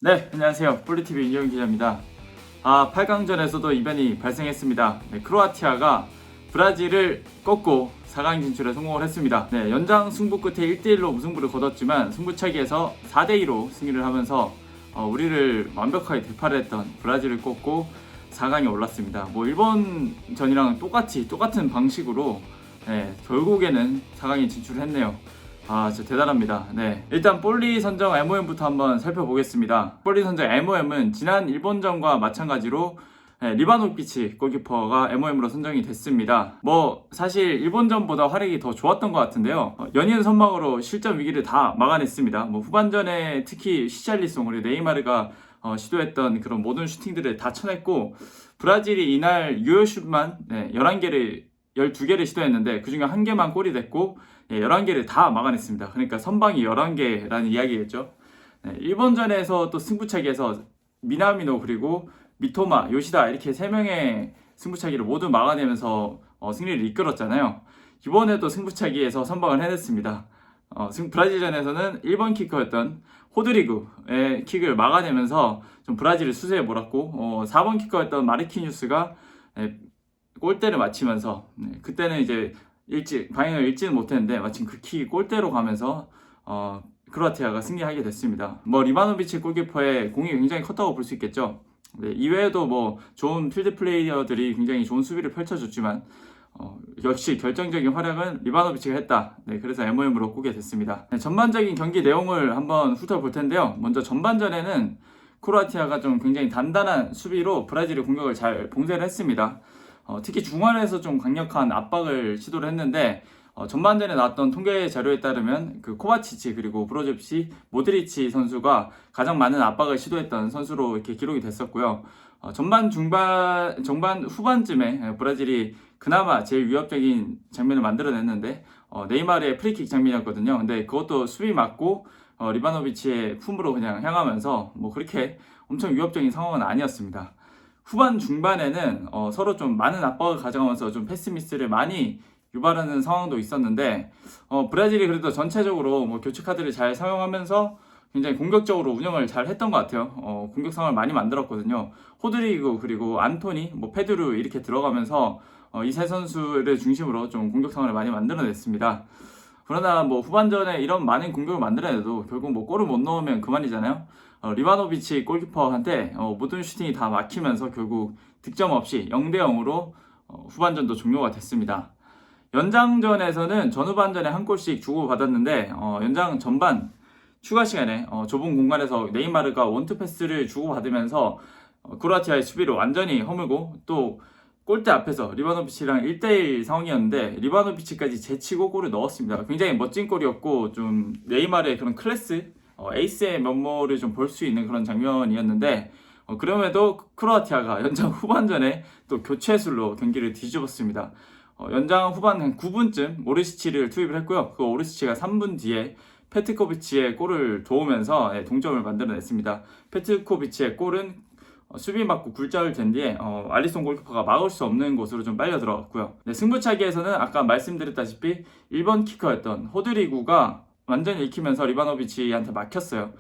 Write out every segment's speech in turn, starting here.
네, 안녕하세요. 폴리TV 윤영 기자입니다. 8강전에서도 이변이 발생했습니다. 네, 크로아티아가 브라질을 꺾고 4강 진출에 성공을 했습니다. 네, 연장 승부 끝에 1대1로 무승부를 거뒀지만 승부차기에서 4대2로 승리를 하면서 우리를 완벽하게 대파를 했던 브라질을 꺾고 4강에 올랐습니다. 일본전이랑 똑같은 방식으로 결국에는 4강에 진출했네요. 진짜 대단합니다. 네, 일단 볼리 선정 MOM부터 한번 살펴보겠습니다. 볼리 선정 MOM은 지난 일본전과 마찬가지로 리바노비치 골키퍼가 MOM으로 선정이 됐습니다. 사실 일본전보다 활약이 더 좋았던 것 같은데요. 연이은 선방으로 실점 위기를 다 막아냈습니다. 후반전에 특히 시찰리송 그리고 네이마르가 시도했던 그런 모든 슈팅들을 다 쳐냈고, 브라질이 이날 유효슛만 12개를 시도했는데 그중에 1개만 골이 됐고 11개를 다 막아냈습니다. 그러니까 선방이 11개라는 이야기겠죠. 일본전에서 또 승부차기에서 미나미노 그리고 미토마, 요시다 이렇게 3명의 승부차기를 모두 막아내면서 승리를 이끌었잖아요. 이번에도 승부차기에서 선방을 해냈습니다. 브라질전에서는 1번 키커였던 호드리그의 킥을 막아내면서 좀 브라질을 수세에 몰았고, 4번 키커였던 마르키뉴스가 골대를 맞히면서 그때는 이제 방향을 읽지는 못했는데 마침 그 킥이 골대로 가면서 크로아티아가 승리하게 됐습니다. 리바노비치 골키퍼의 공이 굉장히 컸다고 볼 수 있겠죠. 이외에도 좋은 필드 플레이어들이 굉장히 좋은 수비를 펼쳐줬지만 역시 결정적인 활약은 리바노비치가 했다. 그래서 MOM으로 꼽게 됐습니다. 전반적인 경기 내용을 한번 훑어볼 텐데요. 먼저 전반전에는 크로아티아가 좀 굉장히 단단한 수비로 브라질의 공격을 잘 봉쇄를 했습니다. 특히 중원에서 좀 강력한 압박을 시도를 했는데, 전반전에 나왔던 통계 자료에 따르면 그 코바치치 그리고 브로조비치, 모드리치 선수가 가장 많은 압박을 시도했던 선수로 이렇게 기록이 됐었고요. 전반 후반쯤에 브라질이 그나마 제일 위협적인 장면을 만들어냈는데 네이마르의 프리킥 장면이었거든요. 근데 그것도 수비 맞고 리바노비치의 품으로 그냥 향하면서 그렇게 엄청 위협적인 상황은 아니었습니다. 후반 중반에는 서로 좀 많은 압박을 가져가면서 좀 패스 미스를 많이 유발하는 상황도 있었는데, 브라질이 그래도 전체적으로 교체 카드를 잘 사용하면서 굉장히 공격적으로 운영을 잘 했던 것 같아요. 공격 상황을 많이 만들었거든요. 호드리그 그리고 안토니, 페드루 이렇게 들어가면서 이 세 선수를 중심으로 좀 공격 상황을 많이 만들어냈습니다. 그러나 후반전에 이런 많은 공격을 만들어내도 결국 골을 못 넣으면 그만이잖아요. 리바노비치 골키퍼한테 모든 슈팅이 다 막히면서 결국 득점 없이 0대0으로 후반전도 종료가 됐습니다. 연장전에서는 전후반전에 한 골씩 주고받았는데 연장 전반 추가 시간에 좁은 공간에서 네이마르가 원투 패스를 주고받으면서 크로아티아의 수비를 완전히 허물고, 또 골대 앞에서 리바노비치랑 1대1 상황이었는데 리바노비치까지 제치고 골을 넣었습니다. 굉장히 멋진 골이었고, 좀 네이마르의 그런 클래스, 에이스의 면모를 좀 볼 수 있는 그런 장면이었는데, 그럼에도 크로아티아가 연장 후반전에 또 교체술로 경기를 뒤집었습니다. 연장 후반 한 9분쯤 오르시치를 투입을 했고요. 그 오르시치가 3분 뒤에 페트코비치의 골을 도우면서 동점을 만들어냈습니다. 페트코비치의 골은 수비 맞고 굴절을 된 뒤에 알리송 골키퍼가 막을 수 없는 곳으로 좀 빨려 들어갔고요. 승부차기에서는 아까 말씀드렸다시피 1번 키커였던 호드리구가 완전히 익히면서 리바노비치한테 막혔어요.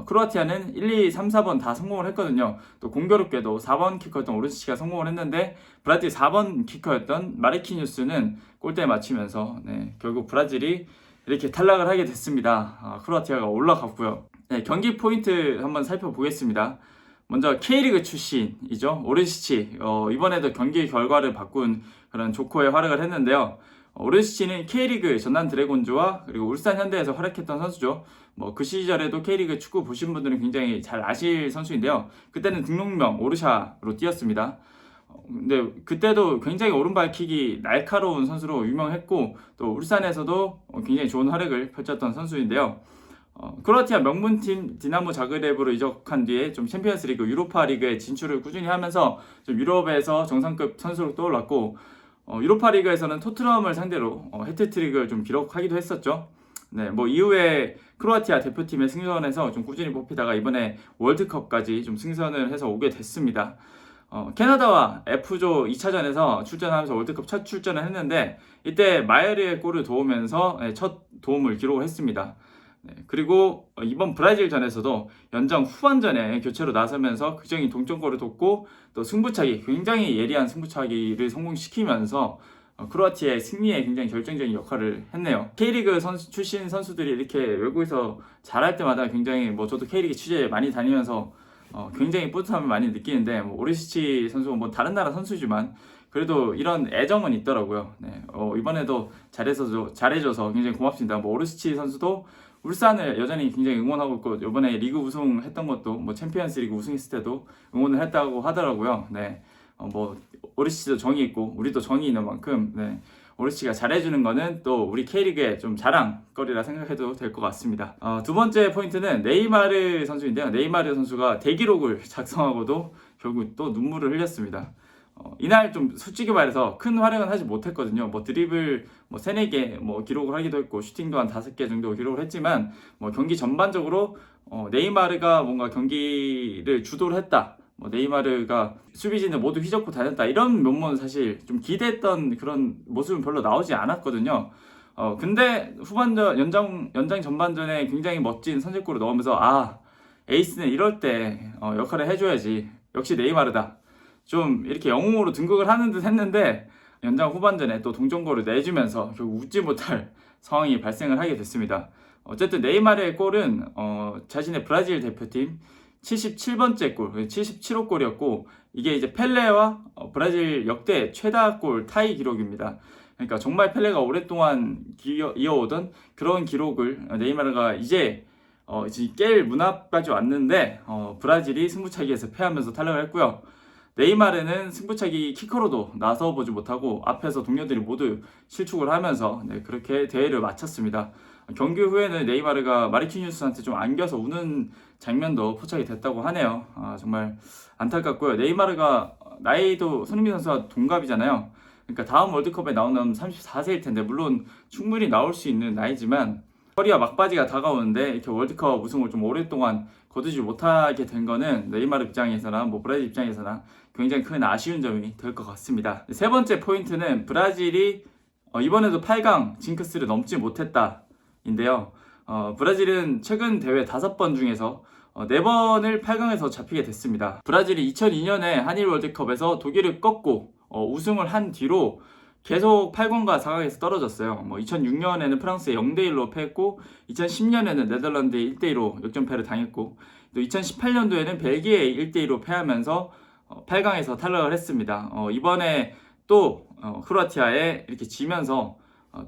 크로아티아는 1, 2, 3, 4번 다 성공을 했거든요. 또 공교롭게도 4번 키커였던 오르시치가 성공을 했는데 브라질 4번 키커였던 마르키뉴스는 골대에 맞히면서 결국 브라질이 이렇게 탈락을 하게 됐습니다. 크로아티아가 올라갔고요. 경기 포인트 한번 살펴보겠습니다. 먼저 K리그 출신이죠. 오르시치. 이번에도 경기 결과를 바꾼 그런 조커의 활약을 했는데요. 오르시치는 K리그 전남 드래곤즈와 그리고 울산 현대에서 활약했던 선수죠. 그 시절에도 K리그 축구 보신 분들은 굉장히 잘 아실 선수인데요. 그때는 등록명 오르샤로 뛰었습니다. 근데 그때도 굉장히 오른발 킥이 날카로운 선수로 유명했고, 또 울산에서도 굉장히 좋은 활약을 펼쳤던 선수인데요. 크로아티아 명문팀 디나모 자그레브로 이적한 뒤에 좀 챔피언스리그, 유로파리그에 진출을 꾸준히 하면서 좀 유럽에서 정상급 선수로 떠올랐고, 유로파리그에서는 토트넘을 상대로 해트트릭을 좀 기록하기도 했었죠. 이후에 크로아티아 대표팀의 승선에서 좀 꾸준히 뽑히다가 이번에 월드컵까지 좀 승선을 해서 오게 됐습니다. 캐나다와 F조 2차전에서 출전하면서 월드컵 첫 출전을 했는데, 이때 마이어리의 골을 도우면서 첫 도움을 기록을 했습니다. 네, 그리고 이번 브라질전에서도 연장 후반전에 교체로 나서면서 극적인 동점골을 돕고 또 승부차기, 굉장히 예리한 승부차기를 성공시키면서 크로아티아의 승리에 굉장히 결정적인 역할을 했네요. K리그 출신 선수들이 이렇게 외국에서 잘할 때마다 굉장히 저도 K리그 취재 많이 다니면서 굉장히 뿌듯함을 많이 느끼는데 오르시치 선수는 다른 나라 선수지만 그래도 이런 애정은 있더라고요. 네, 이번에도 잘해줘서 굉장히 고맙습니다. 오르시치 선수도 울산을 여전히 굉장히 응원하고 있고 이번에 리그 우승했던 것도 챔피언스 리그 우승했을 때도 응원을 했다고 하더라고요. 네, 오르시치도 정이 있고 우리도 정이 있는 만큼 네, 오르시치가 잘해주는 거는 또 우리 K리그의 좀 자랑거리라 생각해도 될 것 같습니다. 두 번째 포인트는 네이마르 선수인데요. 네이마르 선수가 대기록을 작성하고도 결국 또 눈물을 흘렸습니다. 이날 좀 솔직히 말해서 큰 활약은 하지 못했거든요. 드리블 3, 4개 기록을 하기도 했고 슈팅도 한 5개 정도 기록을 했지만 경기 전반적으로 네이마르가 뭔가 경기를 주도를 했다. 네이마르가 수비진을 모두 휘젓고 다녔다. 이런 면모는 사실 좀 기대했던 그런 모습은 별로 나오지 않았거든요. 근데 후반전 연장 전반전에 굉장히 멋진 선제골을 넣으면서 에이스는 이럴 때 역할을 해줘야지. 역시 네이마르다. 좀 이렇게 영웅으로 등극을 하는 듯 했는데 연장 후반전에 또 동점골을 내주면서 결국 웃지 못할 상황이 발생을 하게 됐습니다. 어쨌든 네이마르의 골은 자신의 브라질 대표팀 77번째 골, 77호 골이었고 이게 이제 펠레와 브라질 역대 최다골 타이 기록입니다. 그러니까 정말 펠레가 오랫동안 이어오던 그런 기록을 네이마르가 이제 깰 문 앞까지 왔는데 브라질이 승부차기에서 패하면서 탈락을 했고요. 네이마르는 승부차기 키커로도 나서보지 못하고 앞에서 동료들이 모두 실축을 하면서 그렇게 대회를 마쳤습니다. 경기 후에는 네이마르가 마르키뉴스한테 좀 안겨서 우는 장면도 포착이 됐다고 하네요. 정말 안타깝고요. 네이마르가 나이도 손흥민 선수와 동갑이잖아요. 그러니까 다음 월드컵에 나오면 34세일 텐데 물론 충분히 나올 수 있는 나이지만 커리어 막바지가 다가오는데 이렇게 월드컵 우승을 좀 오랫동안 거두지 못하게 된 거는 네이마르 입장에서나 브라질 입장에서나 굉장히 큰 아쉬운 점이 될 것 같습니다. 세 번째 포인트는 브라질이 이번에도 8강 징크스를 넘지 못했다 인데요. 브라질은 최근 대회 5번 중에서 4번을 8강에서 잡히게 됐습니다. 브라질이 2002년에 한일 월드컵에서 독일을 꺾고 우승을 한 뒤로 계속 8강과 4강에서 떨어졌어요. 2006년에는 프랑스에 0대1로 패했고 2010년에는 네덜란드에 1대2로 역전패를 당했고 또 2018년도에는 벨기에에 1대2로 패하면서 8강에서 탈락을 했습니다. 이번에 또 크로아티아에 이렇게 지면서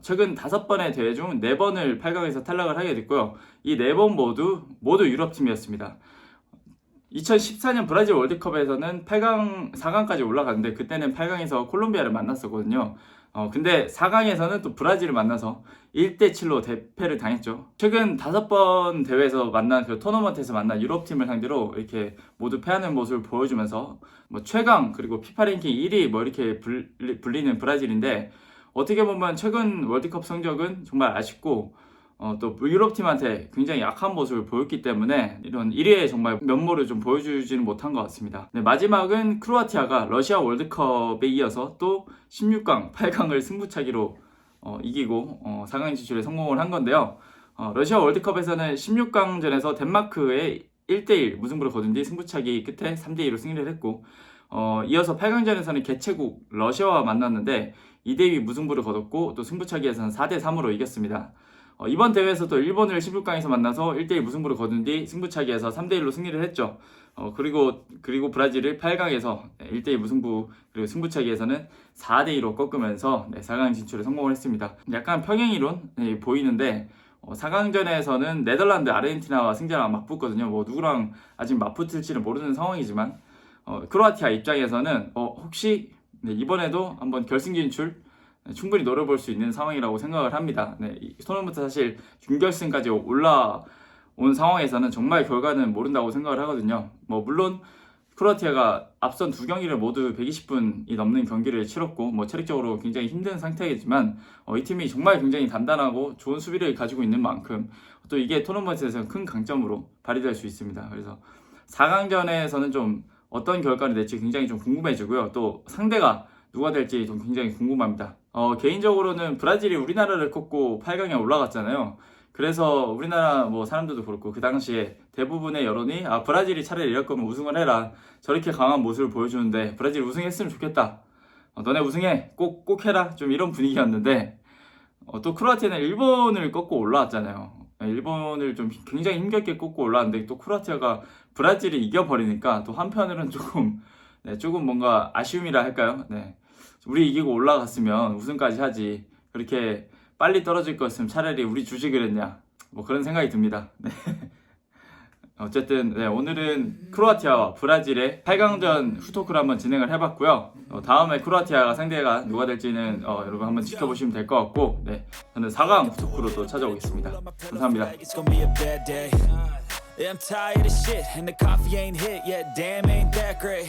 최근 5번의 대회 중 4번을 8강에서 탈락을 하게 됐고요. 이 4번 모두 유럽팀이었습니다. 2014년 브라질 월드컵에서는 8강, 4강까지 올라갔는데 그때는 8강에서 콜롬비아를 만났었거든요. 근데 4강에서는 또 브라질을 만나서 1대7로 대패를 당했죠. 최근 5번 대회에서 만난 그 토너먼트에서 만난 유럽팀을 상대로 이렇게 모두 패하는 모습을 보여주면서 최강 그리고 피파 랭킹 1위 이렇게 불리는 브라질인데 어떻게 보면 최근 월드컵 성적은 정말 아쉽고 또 유럽팀한테 굉장히 약한 모습을 보였기 때문에 이런 1위의 정말 면모를 좀 보여주지는 못한 것 같습니다. 네, 마지막은 크로아티아가 러시아 월드컵에 이어서 또 16강, 8강을 승부차기로 이기고 4강 진출에 성공을 한 건데요. 러시아 월드컵에서는 16강전에서 덴마크에 1대1 무승부를 거둔 뒤 승부차기 끝에 3대2로 승리를 했고 이어서 8강전에서는 개최국 러시아와 만났는데 2대2 무승부를 거뒀고 또 승부차기에서는 4대3으로 이겼습니다. 이번 대회에서도 일본을 16강에서 만나서 1대1 무승부를 거둔 뒤 승부차기에서 3대1로 승리를 했죠. 그리고 브라질을 8강에서 1대1 무승부 그리고 승부차기에서는 4대2로 꺾으면서 4강 진출에 성공을 했습니다. 약간 평행이론 보이는데 4강전에서는 네덜란드, 아르헨티나와 승자랑 맞붙거든요. 누구랑 아직 맞붙을지는 모르는 상황이지만 크로아티아 입장에서는 혹시 이번에도 한번 결승 진출 충분히 노려볼 수 있는 상황이라고 생각을 합니다. 이 토너먼트 사실 준결승까지 올라온 상황에서는 정말 결과는 모른다고 생각을 하거든요. 물론 크로아티아가 앞선 2경기를 모두 120분이 넘는 경기를 치렀고 체력적으로 굉장히 힘든 상태이지만 이 팀이 정말 굉장히 단단하고 좋은 수비를 가지고 있는 만큼 또 이게 토너먼트에서는 큰 강점으로 발휘될 수 있습니다. 그래서 4강전에서는 좀 어떤 결과를 낼지 굉장히 좀 궁금해지고요. 또 상대가 누가 될지 좀 굉장히 궁금합니다. 개인적으로는 브라질이 우리나라를 꺾고 8강에 올라갔잖아요. 그래서 우리나라 뭐 사람들도 그렇고 그 당시에 대부분의 여론이 브라질이 차라리 이럴 거면 우승을 해라. 저렇게 강한 모습을 보여주는데 브라질 우승했으면 좋겠다. 너네 우승해. 꼭 해라. 좀 이런 분위기였는데 또 크로아티아는 일본을 꺾고 올라왔잖아요. 일본을 좀 굉장히 힘겹게 꺾고 올라왔는데 또 크로아티아가 브라질이 이겨버리니까 또 한편으로는 조금 뭔가 아쉬움이라 할까요? 네. 우리 이기고 올라갔으면 우승까지 하지. 그렇게 빨리 떨어질 거였으면 차라리 우리 주지 그랬냐. 뭐 그런 생각이 듭니다. 네. 어쨌든 네, 오늘은 크로아티아와 브라질의 8강전 후토크를 한번 진행을 해봤고요. 다음에 크로아티아가 상대가 누가 될지는 여러분 한번 지켜보시면 될 것 같고 네, 저는 4강 후토크로 또 찾아오겠습니다. 감사합니다. I'm tired of shit and the coffee ain't hit yet. Damn, ain't that great.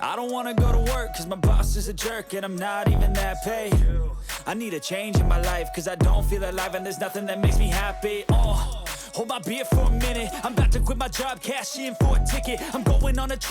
I don't wanna go to work cause my boss is a jerk and I'm not even that paid. I need a change in my life cause I don't feel alive and there's nothing that makes me happy. Hold my beer for a minute. I'm about to quit my job, cash in for a ticket. I'm going on a